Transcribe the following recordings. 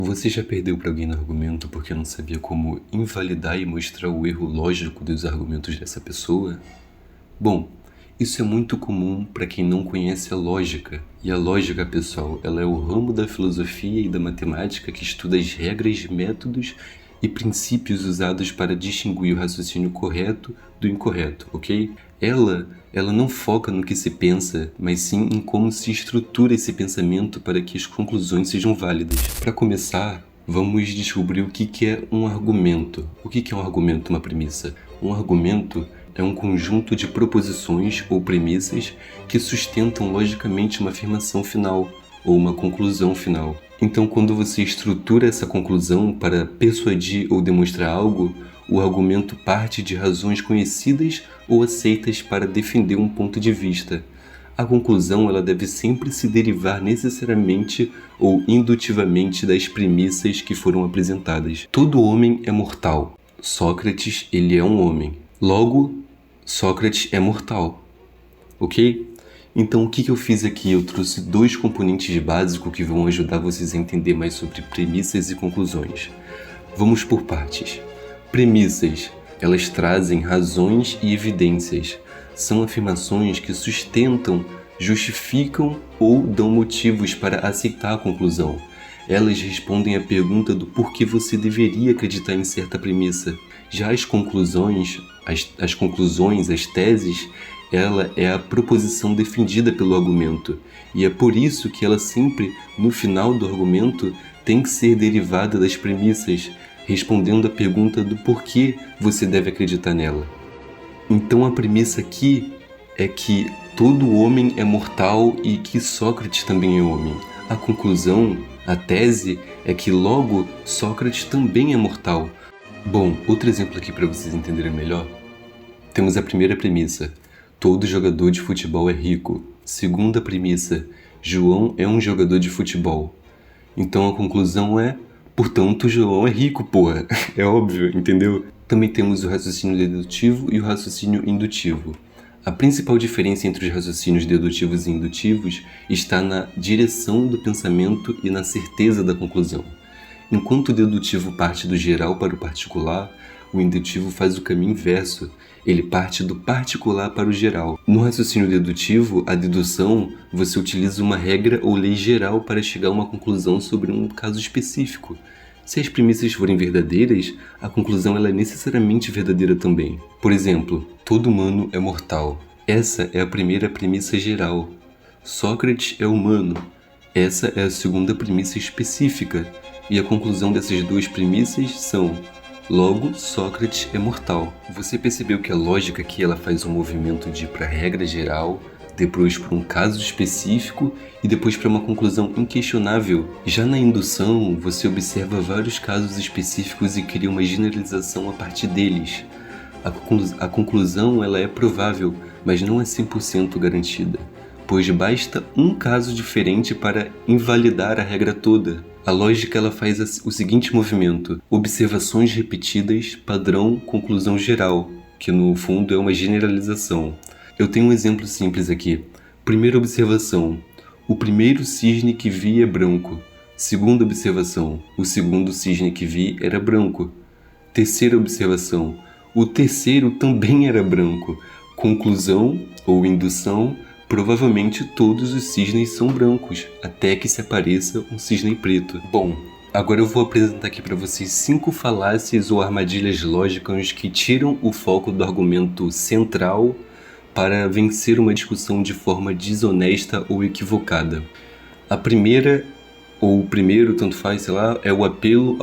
Você já perdeu para alguém no argumento porque não sabia como invalidar e mostrar o erro lógico dos argumentos dessa pessoa? Bom, isso é muito comum para quem não conhece a lógica. E a lógica, pessoal, ela é o ramo da filosofia e da matemática que estuda as regras, métodos e princípios usados para distinguir o raciocínio correto do incorreto, ok? Ela não foca no que se pensa, mas sim em como se estrutura esse pensamento para que as conclusões sejam válidas. Para começar, vamos descobrir o que é um argumento. O que é um argumento, uma premissa? Um argumento é um conjunto de proposições ou premissas que sustentam logicamente uma afirmação final ou uma conclusão final. Então, quando você estrutura essa conclusão para persuadir ou demonstrar algo, o argumento parte de razões conhecidas ou aceitas para defender um ponto de vista. A conclusão ela deve sempre se derivar necessariamente ou indutivamente das premissas que foram apresentadas. Todo homem é mortal. Sócrates, ele é um homem. Logo, Sócrates é mortal. Ok? Então, o que eu fiz aqui? Eu trouxe dois componentes básicos que vão ajudar vocês a entender mais sobre premissas e conclusões. Vamos por partes. Premissas, elas trazem razões e evidências. São afirmações que sustentam, justificam ou dão motivos para aceitar a conclusão. Elas respondem à pergunta do porquê você deveria acreditar em certa premissa. Já as conclusões, as teses, ela é a proposição defendida pelo argumento. E é por isso que ela sempre, no final do argumento, tem que ser derivada das premissas, respondendo à pergunta do porquê você deve acreditar nela. Então a premissa aqui é que todo homem é mortal e que Sócrates também é homem. A conclusão, a tese, é que logo Sócrates também é mortal. Bom, outro exemplo aqui para vocês entenderem melhor. Temos a primeira premissa. Todo jogador de futebol é rico. Segunda premissa. João é um jogador de futebol. Então a conclusão é, portanto, João é rico, porra. É óbvio, entendeu? Também temos o raciocínio dedutivo e o raciocínio indutivo. A principal diferença entre os raciocínios dedutivos e indutivos está na direção do pensamento e na certeza da conclusão. Enquanto o dedutivo parte do geral para o particular, o indutivo faz o caminho inverso. Ele parte do particular para o geral. No raciocínio dedutivo, a dedução, você utiliza uma regra ou lei geral para chegar a uma conclusão sobre um caso específico. Se as premissas forem verdadeiras, a conclusão ela é necessariamente verdadeira também. Por exemplo, todo humano é mortal. Essa é a primeira premissa geral. Sócrates é humano. Essa é a segunda premissa específica. E a conclusão dessas duas premissas são: logo, Sócrates é mortal. Você percebeu que a lógica aqui ela faz um movimento de ir para a regra geral, depois para um caso específico e depois para uma conclusão inquestionável. Já na indução, você observa vários casos específicos e cria uma generalização a partir deles. A conclusão ela é provável, mas não é 100% garantida, pois basta um caso diferente para invalidar a regra toda. A lógica ela faz o seguinte movimento: observações repetidas, padrão, conclusão geral, que no fundo é uma generalização. Eu tenho um exemplo simples aqui. Primeira observação: o primeiro cisne que vi é branco. Segunda observação: o segundo cisne que vi era branco. Terceira observação: o terceiro também era branco. Conclusão ou indução: provavelmente todos os cisnes são brancos, até que se apareça um cisne preto. Bom, agora eu vou apresentar aqui para vocês 5 falácias ou armadilhas lógicas que tiram o foco do argumento central para vencer uma discussão de forma desonesta ou equivocada. A primeira, ou o primeiro, tanto faz, sei lá, é o apelo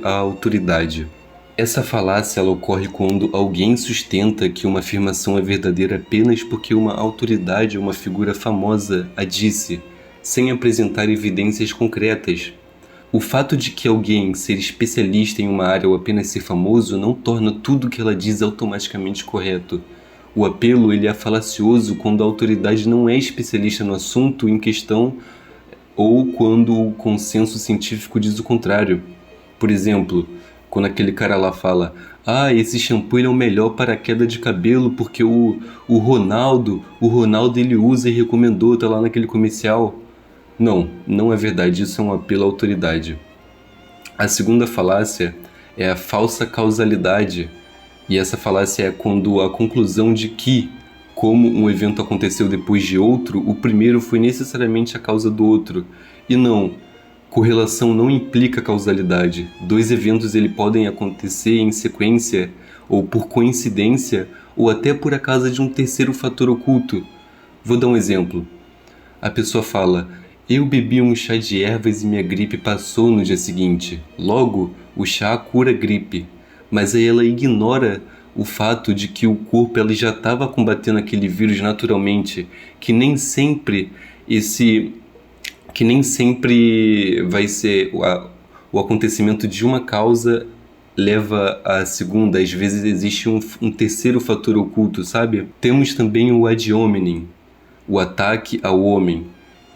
à autoridade. Essa falácia ela ocorre quando alguém sustenta que uma afirmação é verdadeira apenas porque uma autoridade ou uma figura famosa a disse, sem apresentar evidências concretas. O fato de que alguém ser especialista em uma área ou apenas ser famoso não torna tudo que ela diz automaticamente correto. O apelo ele é falacioso quando a autoridade não é especialista no assunto em questão ou quando o consenso científico diz o contrário. Por exemplo, quando aquele cara lá fala: esse shampoo ele é o melhor para a queda de cabelo porque o Ronaldo ele usa e recomendou, tá lá naquele comercial. Não é verdade, isso é um apelo à autoridade. A segunda falácia é a falsa causalidade, e essa falácia é quando a conclusão de que, como um evento aconteceu depois de outro, o primeiro foi necessariamente a causa do outro. E não, correlação não implica causalidade. Dois eventos podem acontecer em sequência, ou por coincidência, ou até por causa de um terceiro fator oculto. Vou dar um exemplo. A pessoa fala: eu bebi um chá de ervas e minha gripe passou no dia seguinte. Logo, o chá cura gripe. Mas aí ela ignora o fato de que o corpo ela já estava combatendo aquele vírus naturalmente, que nem sempre vai ser o acontecimento de uma causa leva à segunda. Às vezes existe um terceiro fator oculto, sabe? Temos também o ad hominem, o ataque ao homem,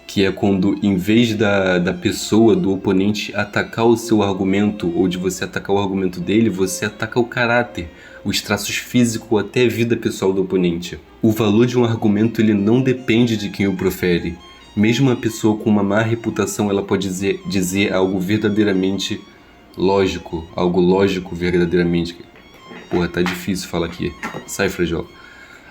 que é quando, em vez da pessoa, do oponente, atacar o seu argumento, ou de você atacar o argumento dele, você ataca o caráter, os traços físicos ou até a vida pessoal do oponente. O valor de um argumento ele não depende de quem o profere. Mesmo uma pessoa com uma má reputação, ela pode dizer algo verdadeiramente lógico, algo lógico verdadeiramente. Porra, tá difícil falar aqui. Sai, Frejol.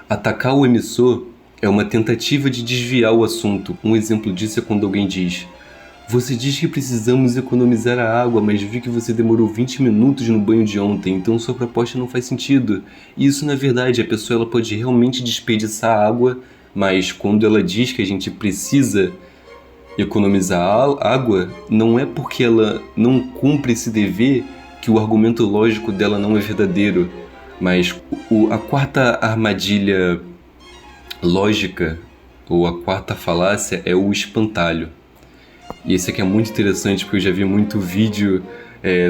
Atacar o emissor é uma tentativa de desviar o assunto. Um exemplo disso é quando alguém diz: você diz que precisamos economizar a água, mas vi que você demorou 20 minutos no banho de ontem, então sua proposta não faz sentido. E isso, na verdade, a pessoa ela pode realmente desperdiçar água, mas quando ela diz que a gente precisa economizar água, não é porque ela não cumpre esse dever que o argumento lógico dela não é verdadeiro. Mas a quarta armadilha lógica, ou a quarta falácia, é o espantalho. E esse aqui é muito interessante porque eu já vi muito vídeo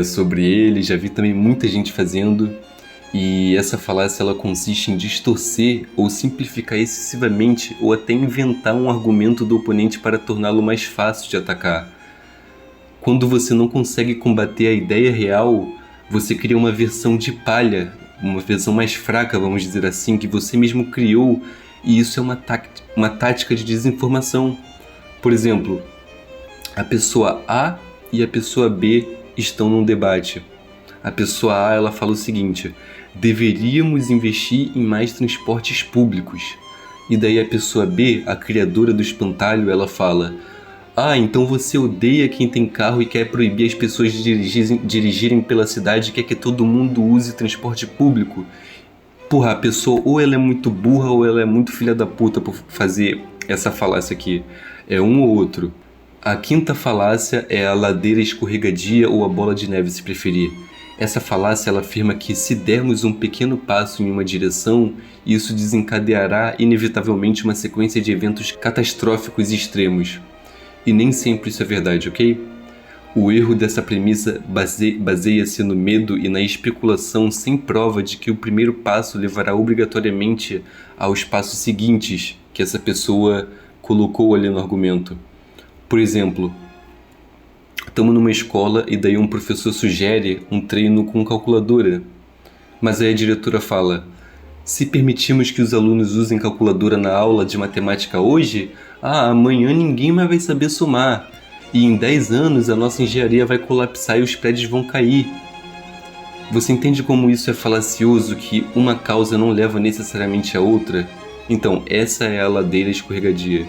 sobre ele, já vi também muita gente fazendo. E essa falácia ela consiste em distorcer ou simplificar excessivamente ou até inventar um argumento do oponente para torná-lo mais fácil de atacar. Quando você não consegue combater a ideia real, você cria uma versão de palha, uma versão mais fraca, vamos dizer assim, que você mesmo criou, e isso é uma tática de desinformação. Por exemplo, a pessoa A e a pessoa B estão num debate. A pessoa A ela fala o seguinte: deveríamos investir em mais transportes públicos. E daí a pessoa B, a criadora do espantalho, ela fala: ah, então você odeia quem tem carro e quer proibir as pessoas de dirigirem pela cidade e quer que todo mundo use transporte público. Porra, a pessoa ou ela é muito burra ou ela é muito filha da puta por fazer essa falácia aqui. É um ou outro. A quinta falácia é a ladeira escorregadia ou a bola de neve, se preferir. Essa falácia ela afirma que se dermos um pequeno passo em uma direção, isso desencadeará inevitavelmente uma sequência de eventos catastróficos e extremos. E nem sempre isso é verdade, ok? O erro dessa premissa baseia-se no medo e na especulação sem prova de que o primeiro passo levará obrigatoriamente aos passos seguintes que essa pessoa colocou ali no argumento. Por exemplo, estamos numa escola e daí um professor sugere um treino com calculadora. Mas aí a diretora fala: se permitirmos que os alunos usem calculadora na aula de matemática hoje, amanhã ninguém mais vai saber somar. E em 10 anos a nossa engenharia vai colapsar e os prédios vão cair. Você entende como isso é falacioso, que uma causa não leva necessariamente a outra? Então, essa é a ladeira escorregadia.